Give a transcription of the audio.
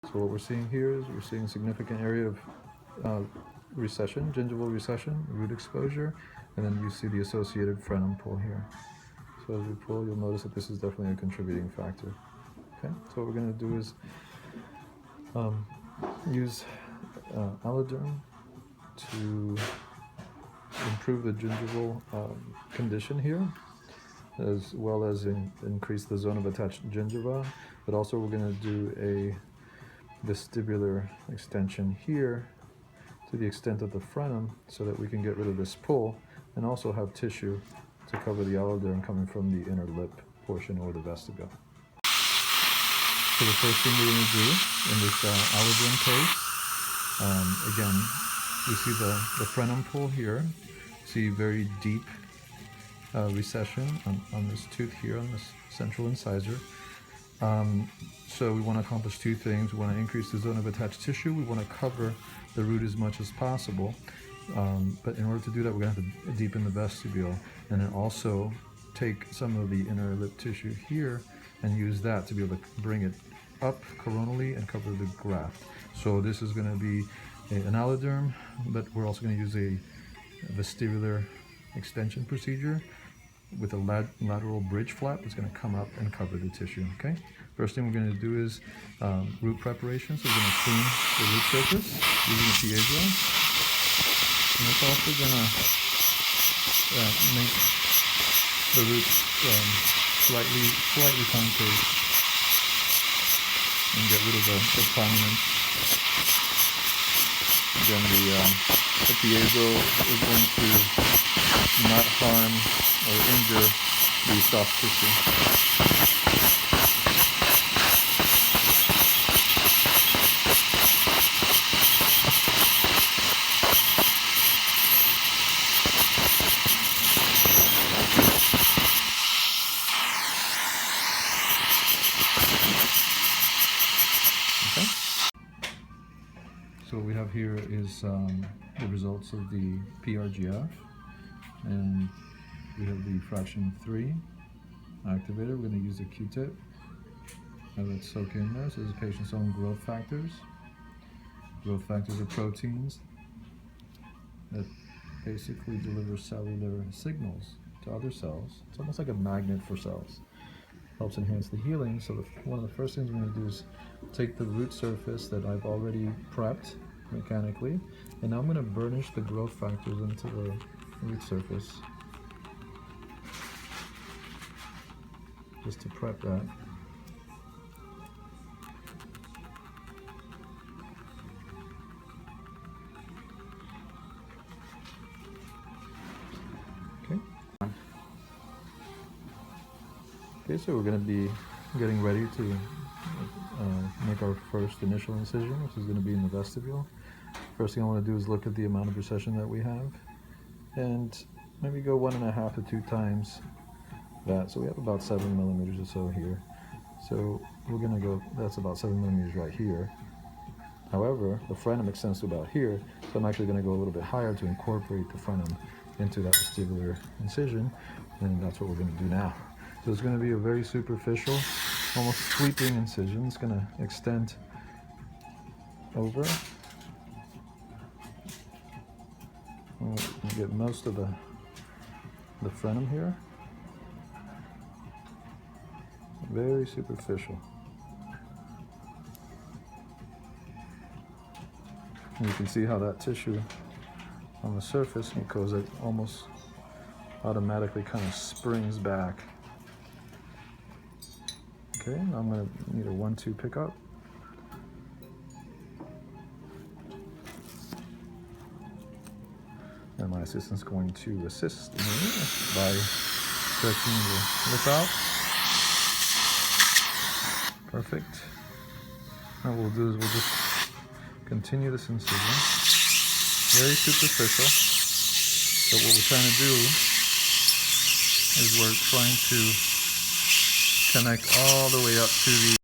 So what we're seeing here is we're seeing a significant area of recession, gingival recession, root exposure, and then you see the associated frenum pull here. So as we pull, you'll notice that this is definitely a contributing factor. Okay, so what we're going to do is use Alloderm to improve the gingival condition here, as well as increase the zone of attached gingiva, but also we're going to do a vestibular extension here to the extent of the frenum so that we can get rid of this pull and also have tissue to cover the alloderm coming from the inner lip portion or the vestibule. So the first thing we're going to do in this alloderm case, again, we see the frenum pull here, see very deep recession on this tooth here, on this central incisor. So we want to accomplish two things. We want to increase the zone of attached tissue. We want to cover the root as much as possible. But in order to do that, we're going to have to deepen the vestibule and then also take some of the inner lip tissue here and use that to be able to bring it up coronally and cover the graft. So this is going to be an alloderm, but we're also going to use a vestibular extension procedure with a lateral bridge flap that's going to come up and cover the tissue. Okay. First thing we're going to do is root preparation. So we're going to clean the root surface using a piezo, and it's also going to make the roots slightly concave and get rid of the prominence. Again, the piezo is going to not harm or injure the soft tissue. Okay. So what we have here is the results of the PRGF, and we have the fraction 3 activator. We're going to use a Q-tip and let it soak in there. So this is the patient's own growth factors. Growth factors are proteins that basically deliver cellular signals to other cells. It's almost like a magnet for cells. Helps enhance the healing. So one of the first things we're going to do is take the root surface that I've already prepped mechanically, and now I'm going to burnish the growth factors into the root surface just to prep that. Okay, so we're going to be getting ready to make our first initial incision, which is going to be in the vestibule. First thing I want to do is look at the amount of recession that we have, and maybe go 1.5 to 2 times that. So we have about 7 millimeters or so here. So we're going to go, that's about 7 millimeters right here. However, the frenum extends to about here, so I'm actually going to go a little bit higher to incorporate the frenum into that vestibular incision, and that's what we're going to do now. So it's going to be a very superficial, almost sweeping incision. It's going to extend over. We'll get most of the frenum here. Very superficial. And you can see how that tissue on the surface mucosa almost automatically kind of springs back. Okay, now I'm going to need a 1-2 pickup. And my assistant's going to assist me by stretching the lip out. Perfect. Now what we'll do is we'll just continue this incision. Very superficial. But what we're trying to do is we're trying to connect all the way up to the